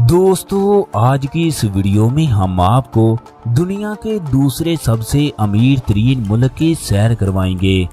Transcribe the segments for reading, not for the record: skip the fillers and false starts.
दोस्तों, आज की इस वीडियो में हम आपको दुनिया के दूसरे सबसे अमीर तरीन मुल्क की सैर करवाएंगे।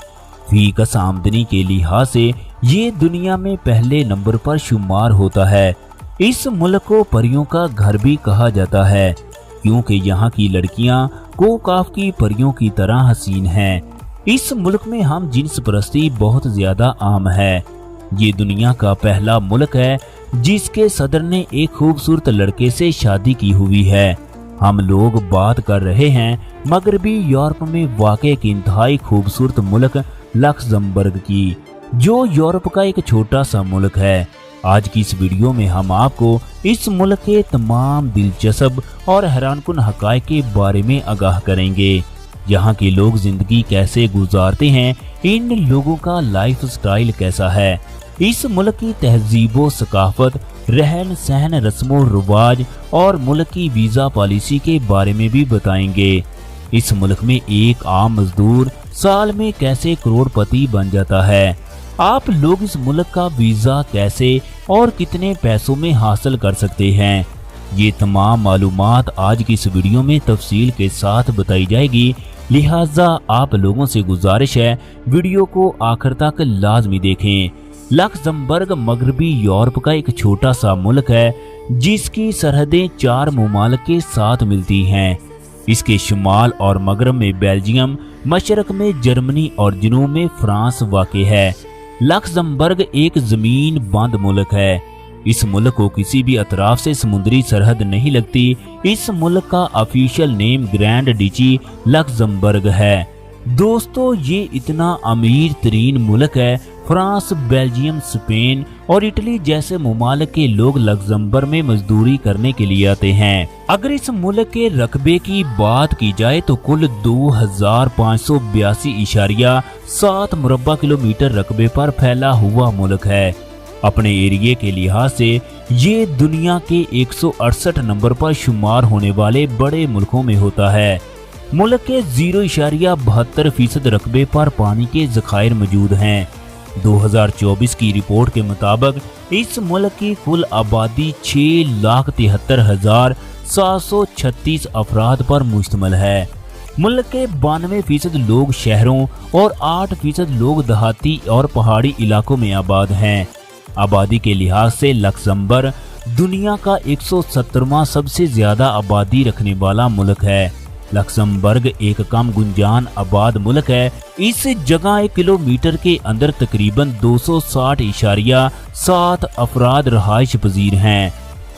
फीकस आमदनी के लिहाज से ये दुनिया में पहले नंबर पर शुमार होता है। इस मुल्क को परियों का घर भी कहा जाता है, क्योंकि यहाँ की लड़कियाँ कोकाफ की परियों की तरह हसीन हैं। इस मुल्क में हम जिन्स परस्ती बहुत ज्यादा आम है। ये दुनिया का पहला मुल्क है जिसके सदर ने एक खूबसूरत लड़के से शादी की हुई है। हम लोग बात कर रहे हैं मगरबी यूरोप में वाक़ एक इंतहाई खूबसूरत मुल्क लक्समबर्ग की, जो यूरोप का एक छोटा सा मुल्क है। आज की इस वीडियो में हम आपको इस मुल्क के तमाम दिलचस्प और हैरानकुन हक़ाइक़ के बारे में आगाह करेंगे। यहाँ के लोग जिंदगी कैसे गुजारते हैं, इन लोगों का लाइफ स्टाइल कैसा है, इस मुल्क की तहजीब व सकाफत, रहन सहन, रस्मो रिवाज और मुल्क की वीज़ा पॉलिसी के बारे में भी बताएंगे। इस मुल्क में एक आम मजदूर साल में कैसे करोड़पति बन जाता है। आप लोग इस मुल्क का वीज़ा कैसे और कितने पैसों में हासिल कर सकते हैं, ये तमाम मालूमात आज की इस वीडियो में तफसील के साथ बताई जाएगी। लिहाजा आप लोगों से गुजारिश है वीडियो को आखिर तक लाजमी देखें। लक्समबर्ग मगरबी यूरोप का एक छोटा सा मुल्क है जिसकी सरहदें 4 मुमालिक के साथ मिलती हैं। इसके शुमाल और मगरब में बेल्जियम, मशरक में जर्मनी और जनूब में फ्रांस वाक़े है। लक्समबर्ग एक जमीन बंद मुल्क है। इस मुल्क को किसी भी अतराफ से समुद्री सरहद नहीं लगती। इस मुल्क का official name grand duchy Luxembourg है। दोस्तों, ये इतना अमीर तरीन मुल्क है, फ्रांस, बेल्जियम, स्पेन और इटली जैसे मुमालिक के लोग लक्समबर्ग में मजदूरी करने के लिए आते हैं। अगर इस मुल्क के रकबे की बात की जाए तो कुल 2582.7 मुरब्बा किलोमीटर रकबे पर फैला हुआ मुल्क है। अपने एरिया के लिहाज से ये दुनिया के 168 नंबर पर शुमार होने वाले बड़े मुल्कों में होता है। मुल्क के 0.72% रकबे पर पानी के ज़खायर मौजूद हैं। 2024 की रिपोर्ट के मुताबिक इस मुल्क की कुल आबादी 6,73,736 अफराद पर मुश्तमिल है। मुल्क के 92% लोग शहरों और 8% लोग देहाती और पहाड़ी इलाकों में आबाद हैं। आबादी के लिहाज से लक्समबर्ग दुनिया का 170वां सबसे ज्यादा आबादी रखने वाला मुल्क है। लक्समबर्ग एक कम गुंजान आबाद मुल्क है। इस जगह 1 किलोमीटर के अंदर तकरीबन 260.7 अफराद रहायश पजीर हैं।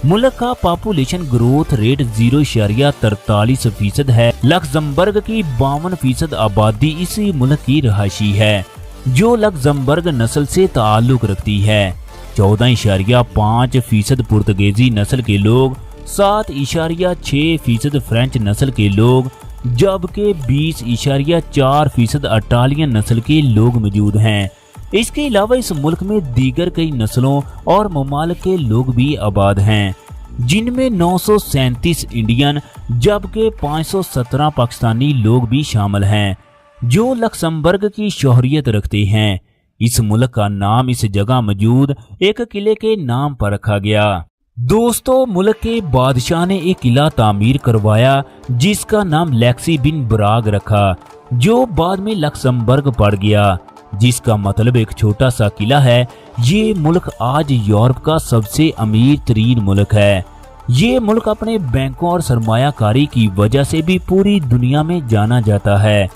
मुल्क का पॉपुलेशन ग्रोथ रेट 0.43% है। लक्समबर्ग की 52% आबादी इसी मुल्क की रहायशी है, जो लक्समबर्ग नस्ल से ताल्लुक रखती है। 14.5% पुर्तगीजी नस्ल के लोग, 7.6% फ्रेंच नस्ल के लोग, जबकि 20.4% इटालियन नस्ल के लोग मौजूद हैं। इसके अलावा इस मुल्क में दीगर कई नस्लों और ममालिक के लोग भी आबाद हैं, जिनमें 937 इंडियन जबकि 517 पाकिस्तानी लोग भी शामिल हैं, जो लक्समबर्ग की शोहरियत रखते हैं। इस मुल्क का नाम इस जगह मौजूद एक किले के नाम पर रखा गया। दोस्तों, मुल्क के बादशाह ने एक किला तामीर करवाया जिसका नाम लेक्सी बिन ब्राग रखा, जो बाद में लक्समबर्ग पड़ गया, जिसका मतलब एक छोटा सा किला है। ये मुल्क आज यूरोप का सबसे अमीर तरीन मुल्क है। ये मुल्क अपने बैंकों और सरमायाकारी की वजह से भी पूरी दुनिया में जाना जाता है।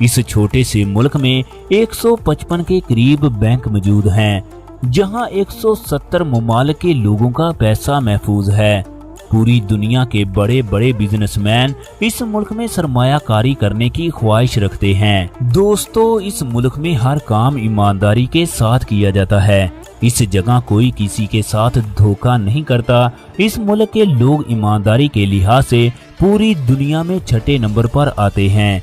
इस छोटे से मुल्क में 155 के करीब बैंक मौजूद हैं, जहां 170 मुमालिक के लोगों का पैसा महफूज है। पूरी दुनिया के बड़े बड़े बिजनेसमैन इस मुल्क में सरमायाकारी करने की ख्वाहिश रखते हैं। दोस्तों, इस मुल्क में हर काम ईमानदारी के साथ किया जाता है। इस जगह कोई किसी के साथ धोखा नहीं करता। इस मुल्क के लोग ईमानदारी के लिहाज से पूरी दुनिया में 6ठे नंबर पर आते हैं।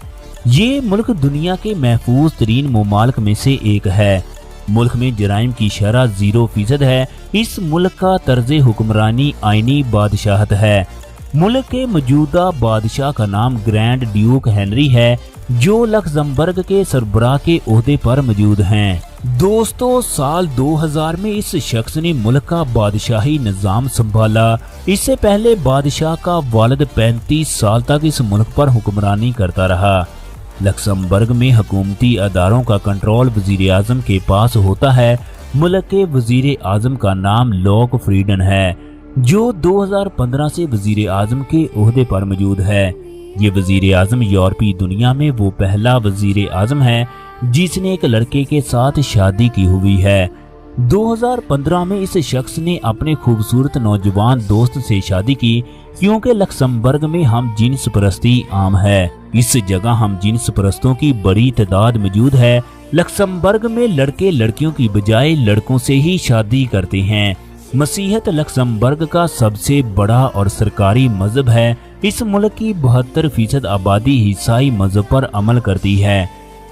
ये मुल्क दुनिया के महफूज तरीन मुमालिक में से एक है। मुल्क में जराइम की शरह 0% है। इस मुल्क का तर्ज हुक्मरानी आईनी बादशाहत है। मुल्क के मौजूदा बादशाह का नाम ग्रैंड ड्यूक हेनरी है, जो लक्समबर्ग के सरबराह के ओहदे पर मौजूद हैं। दोस्तों, साल 2000 में इस शख्स ने मुल्क का बादशाही निज़ाम संभाला। इससे पहले बादशाह का वालिद 35 साल तक इस मुल्क पर हुक्मरानी करता रहा। लक्समबर्ग में हुकूमती अदारों का कंट्रोल वजीर आज़म के पास होता है। मुल्क के वजीर आज़म का नाम लॉक फ्रीडन है, जो 2015 से वजीर आज़म के ओहदे पर मौजूद है। ये वजीर आज़म यूरोपीय दुनिया में वो पहला वजीर आज़म है जिसने एक लड़के के साथ शादी की हुई है। 2015 में इस शख्स ने अपने खूबसूरत नौजवान दोस्त से शादी की, क्योंकि लक्समबर्ग में हम जिन्स परस्ती आम है। इस जगह हम जिन्स परस्तों की बड़ी तादाद मौजूद है। लक्समबर्ग में लड़के लड़कियों की बजाय लड़कों से ही शादी करते हैं। मसीहत लक्समबर्ग का सबसे बड़ा और सरकारी मजहब है। इस मुल्क की 72% आबादी ईसाई मजहब पर अमल करती है,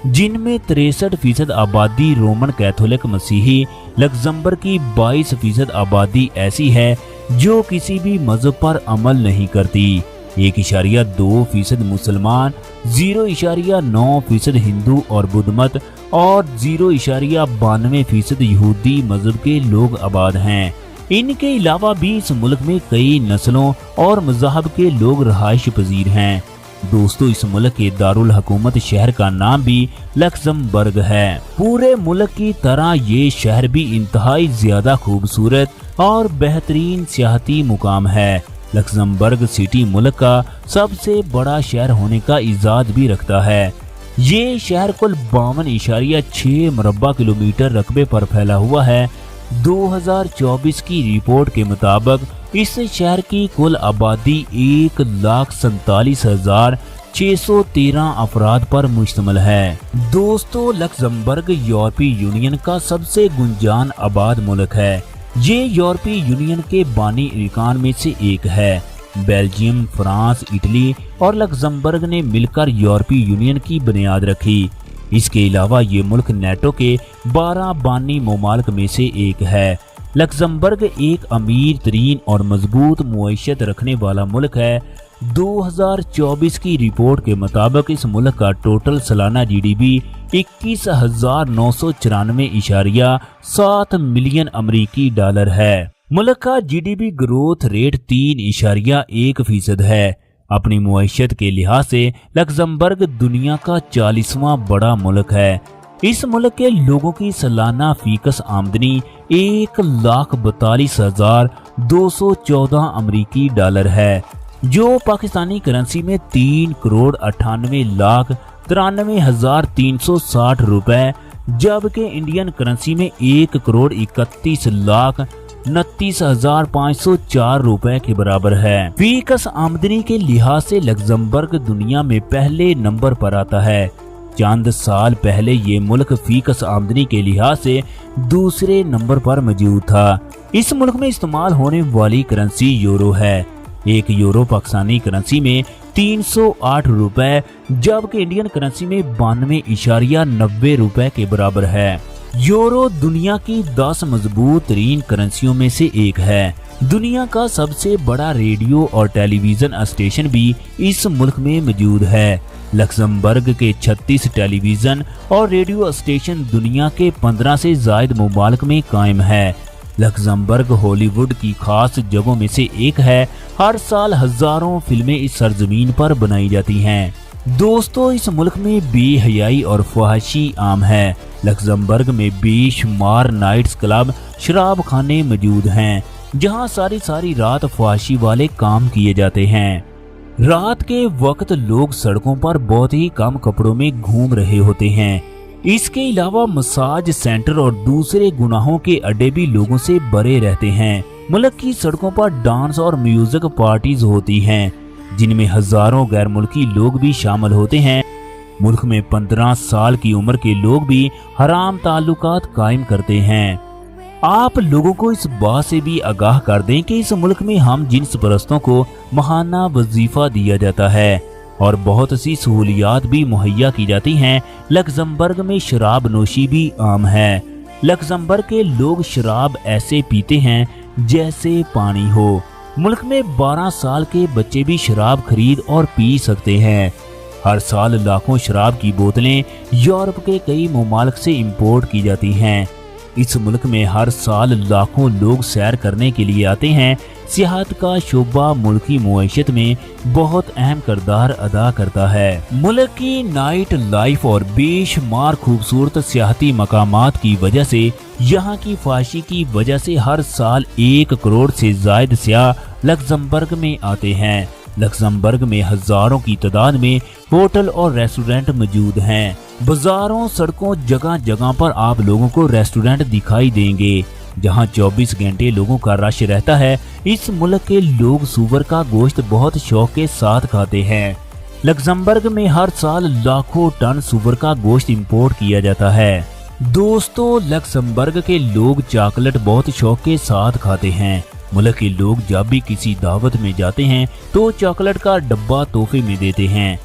जिनमें 63% आबादी रोमन कैथोलिक मसीही। लक्समबर्ग की 22% आबादी ऐसी है जो किसी भी मजहब पर अमल नहीं करती। 1.2% मुसलमान, 0.9% हिंदू और बुद्ध मत और 0.92% यहूदी मजहब के लोग आबाद हैं। इनके अलावा भी इस मुल्क में कई नस्लों और मज़हब के लोग रहाइश पजीर हैं। दोस्तों, इस मुल्क के दारुल हुकूमत शहर का नाम भी लक्समबर्ग है। पूरे मुल्क की तरह ये शहर भी इंतहाई ज्यादा खूबसूरत और बेहतरीन सियाहती मुकाम है। लक्समबर्ग सिटी मुल्क का सबसे बड़ा शहर होने का इजाज़ भी रखता है। ये शहर कुल 52.6 मुरब्बा किलोमीटर रकबे पर फैला हुआ है। 2024 की रिपोर्ट के मुताबिक इस शहर की कुल आबादी 1,47,613 अफराद पर मुश्तमिल है। दोस्तों, लक्समबर्ग यूरोपीय यूनियन का सबसे गुंजान आबाद मुल्क है। ये यूरोपीय यूनियन के बानी अरकान में से एक है। बेल्जियम, फ्रांस, इटली और लक्समबर्ग ने मिलकर यूरोपीय यूनियन की बुनियाद रखी। इसके अलावा ये मुल्क नेटो के 12 बानी ममालिक में से एक है। लक्समबर्ग एक अमीर तरीन और मजबूत मुआशत रखने वाला मुल्क है। 2024 की रिपोर्ट के मुताबिक इस मुल्क का टोटल सालाना GDP 21,994.7 मिलियन अमरीकी डॉलर है। मुल्क का GDP ग्रोथ रेट 3.1% है। अपनी मुआशत के लिहाज से लक्समबर्ग दुनिया का 40वां बड़ा मुल्क है। इस मुल्क के लोगों की सालाना फीकस आमदनी 1,42,214 अमरीकी डॉलर है, जो पाकिस्तानी करेंसी में 3,98,93,360 रुपए, जबकि इंडियन करेंसी में 1,31,29,504 रुपए के बराबर है। फीकस आमदनी के लिहाज से लक्समबर्ग दुनिया में पहले नंबर पर आता है। चंद साल पहले ये मुल्क फीकस आमदनी के लिहाज से दूसरे नंबर पर मौजूद था। इस मुल्क में इस्तेमाल होने वाली करेंसी यूरो है। एक यूरो पाकिस्तानी करेंसी में 308 रुपए, जबकि इंडियन करेंसी में 92.90 रुपए के बराबर है। यूरो दुनिया की 10 मजबूत तरीन करेंसियों में से एक है। दुनिया का सबसे बड़ा रेडियो और टेलीविजन स्टेशन भी इस मुल्क में मौजूद है। लक्समबर्ग के 36 टेलीविजन और रेडियो स्टेशन दुनिया के 15 से ज्यादा ममालिक में कायम है। लक्समबर्ग हॉलीवुड की खास जगहों में से एक है। हर साल हजारों फिल्में इस सरजमीन पर बनाई जाती हैं। दोस्तों, इस मुल्क में बेहयाई और फहाशी आम है। लक्समबर्ग में बेशुमार नाइट्स क्लब, शराब खाने मौजूद हैं, जहां सारी रात फहाशी वाले काम किए जाते हैं। रात के वक्त लोग सड़कों पर बहुत ही कम कपड़ों में घूम रहे होते हैं। इसके अलावा मसाज सेंटर और दूसरे गुनाहों के अड्डे भी लोगों से भरे रहते हैं। मुल्क की सड़कों पर डांस और म्यूजिक पार्टीज होती हैं, जिनमें हजारों गैर मुल्की लोग भी शामिल होते हैं। मुल्क में 15 साल की उम्र के लोग भी हराम ताल्लुकात कायम करते हैं। आप लोगों को इस बात से भी आगाह कर दें कि इस मुल्क में हम जिन्स परस्तों को माहाना वजीफा दिया जाता है और बहुत सी सहूलियात भी मुहैया की जाती हैं। लक्समबर्ग में शराब नोशी भी आम है। लक्समबर्ग के लोग शराब ऐसे पीते हैं जैसे पानी हो। मुल्क में 12 साल के बच्चे भी शराब खरीद और पी सकते हैं। हर साल लाखों शराब की बोतलें यूरोप के कई ममालिक से इंपोर्ट की जाती हैं। इस मुल्क में हर साल लाखों लोग सैर करने के लिए आते हैं। सियाहत का शोबा मुल्की मुआशत में बहुत अहम किरदार अदा करता है। मुल्क की नाइट लाइफ और बेशुमार खूबसूरत सियाहती मकामात की वजह से यहाँ की फाशी की वजह से हर साल 1 करोड़ से ज्यादा सियाह लक्समबर्ग में आते हैं। लक्समबर्ग में हजारों की तादाद में होटल और रेस्टोरेंट मौजूद हैं। बाजारों, सड़कों, जगह जगह पर आप लोगों को रेस्टोरेंट दिखाई देंगे जहां 24 घंटे लोगों का रश रहता है। इस मुल्क के लोग सूअर का गोश्त बहुत शौक के साथ खाते हैं। लक्समबर्ग में हर साल लाखों टन सूअर का गोश्त इंपोर्ट किया जाता है। दोस्तों, लक्समबर्ग के लोग चॉकलेट बहुत शौक के साथ खाते हैं। मुल्क के लोग जब भी किसी दावत में जाते हैं तो चॉकलेट का डब्बा तोहफे में देते हैं।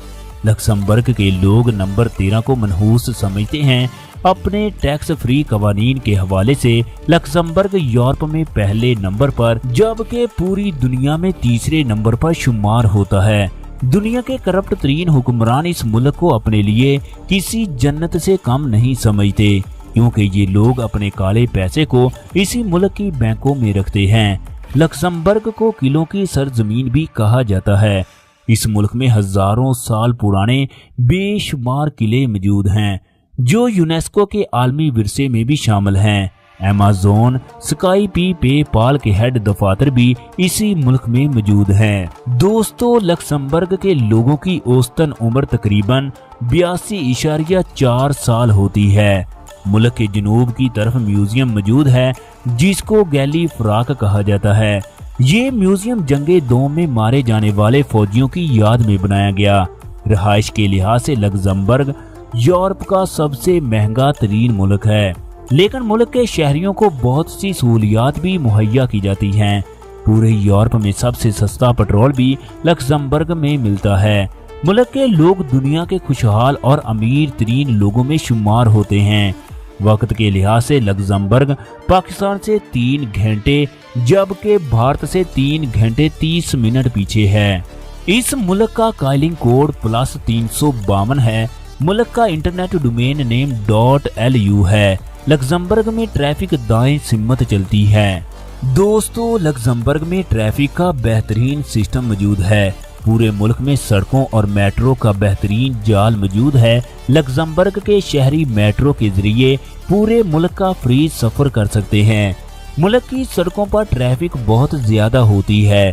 लक्समबर्ग के लोग नंबर 13 को मनहूस समझते हैं। अपने टैक्स फ्री कवानीन के हवाले से लक्समबर्ग यूरोप में पहले नंबर पर जबकि पूरी दुनिया में तीसरे नंबर पर शुमार होता है। दुनिया के करप्ट तरीन हुक्मरान इस मुल्क को अपने लिए किसी जन्नत से कम नहीं समझते, क्योंकि ये लोग अपने काले पैसे को इसी मुल्क की बैंकों में रखते हैं। लक्समबर्ग को किलों की सरजमीन भी कहा जाता है। इस मुल्क में हजारों साल पुराने बेशुमार किले मौजूद हैं जो यूनेस्को के आलमी विरसे में भी शामिल हैं। अमेज़न, स्काइपी, पेपाल के हेड दफातर भी इसी मुल्क में मौजूद हैं। दोस्तों, लक्समबर्ग के लोगों की औसतन उम्र तकरीबन 82.4 साल होती है। मुल्क के जनूब की तरफ म्यूजियम मौजूद है जिसको गैली फ्राक कहा जाता है। ये म्यूजियम जंगे दोम में मारे जाने वाले फौजियों की याद में बनाया गया। रहाइश के लिहाज से लक्समबर्ग यूरोप का सबसे महंगा तरीन मुल्क है, लेकिन मुल्क के शहरियों को बहुत सी सहूलियात भी मुहैया की जाती हैं। पूरे यूरोप में सबसे सस्ता पेट्रोल भी लक्समबर्ग में मिलता है। मुल्क के लोग दुनिया के खुशहाल और अमीर तरीन लोगों में शुमार होते हैं। वक्त के लिहाज से लक्समबर्ग पाकिस्तान से 3 घंटे जबकि भारत से 3 घंटे 30 मिनट पीछे है। इस मुल्क का काइलिंग कोड +352 है। मुल्क का इंटरनेट डोमेन नेम .lu है। लक्समबर्ग में ट्रैफिक दाएं सिमत चलती है। दोस्तों, लक्समबर्ग में ट्रैफिक का बेहतरीन सिस्टम मौजूद है। पूरे मुल्क में सड़कों और मेट्रो का बेहतरीन जाल मौजूद है। लक्समबर्ग के शहरी मेट्रो के जरिए पूरे मुल्क का फ्री सफर कर सकते हैं। मुल्क की सड़कों पर ट्रैफिक बहुत ज्यादा होती है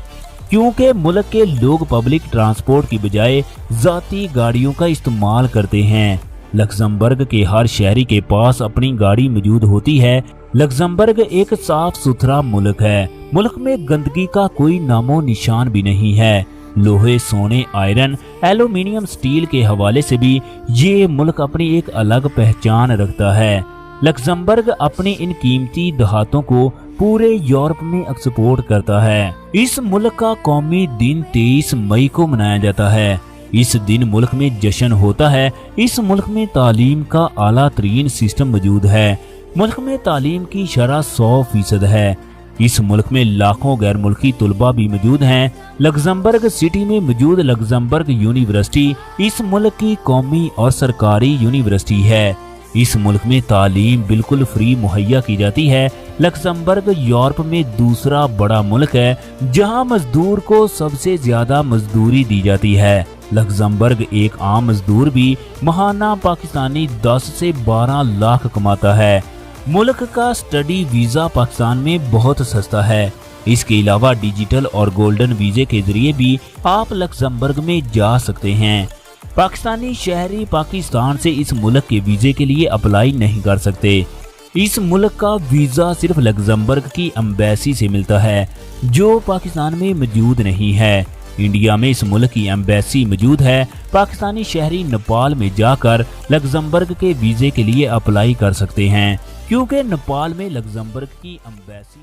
क्योंकि मुल्क के लोग पब्लिक ट्रांसपोर्ट की बजाय जाती गाड़ियों का इस्तेमाल करते हैं। लक्समबर्ग के हर शहरी के पास अपनी गाड़ी मौजूद होती है। लक्समबर्ग एक साफ सुथरा मुल्क है। मुल्क में गंदगी का कोई नामो निशान भी नहीं है। लोहे, सोने, आयरन, एल्यूमिनियम, स्टील के हवाले से भी ये मुल्क अपनी एक अलग पहचान रखता है। लक्समबर्ग अपनी इन कीमती धातों को पूरे यूरोप में एक्सपोर्ट करता है। इस मुल्क का कौमी दिन 23 मई को मनाया जाता है। इस दिन मुल्क में जश्न होता है। इस मुल्क में तालीम का आला तरीन सिस्टम मौजूद है। मुल्क में तालीम की शरह 100% है। इस मुल्क में लाखों गैर मुल्की तुलबा भी मौजूद हैं। लक्समबर्ग सिटी में मौजूद लक्समबर्ग यूनिवर्सिटी इस मुल्क की कौमी और सरकारी यूनिवर्सिटी है। इस मुल्क में तालीम बिल्कुल फ्री मुहैया की जाती है। लक्समबर्ग यूरोप में दूसरा बड़ा मुल्क है जहां मजदूर को सबसे ज्यादा मजदूरी दी जाती है। लक्समबर्ग एक आम मजदूर भी महाना पाकिस्तानी 10 से 12 लाख कमाता है। मुल्क का स्टडी वीजा पाकिस्तान में बहुत सस्ता है। इसके अलावा डिजिटल और गोल्डन वीजे के जरिए भी आप लक्समबर्ग में जा सकते हैं। पाकिस्तानी शहरी पाकिस्तान से इस मुल्क के वीजे के लिए अप्लाई नहीं कर सकते। इस मुल्क का वीजा सिर्फ लक्समबर्ग की एम्बेसी से मिलता है जो पाकिस्तान में मौजूद नहीं है। इंडिया में इस मुल्क की एम्बेसी मौजूद है। पाकिस्तानी शहरी नेपाल में जाकर लक्समबर्ग के वीजे के लिए अप्लाई कर सकते हैं क्योंकि नेपाल में लक्समबर्ग की एम्बेसी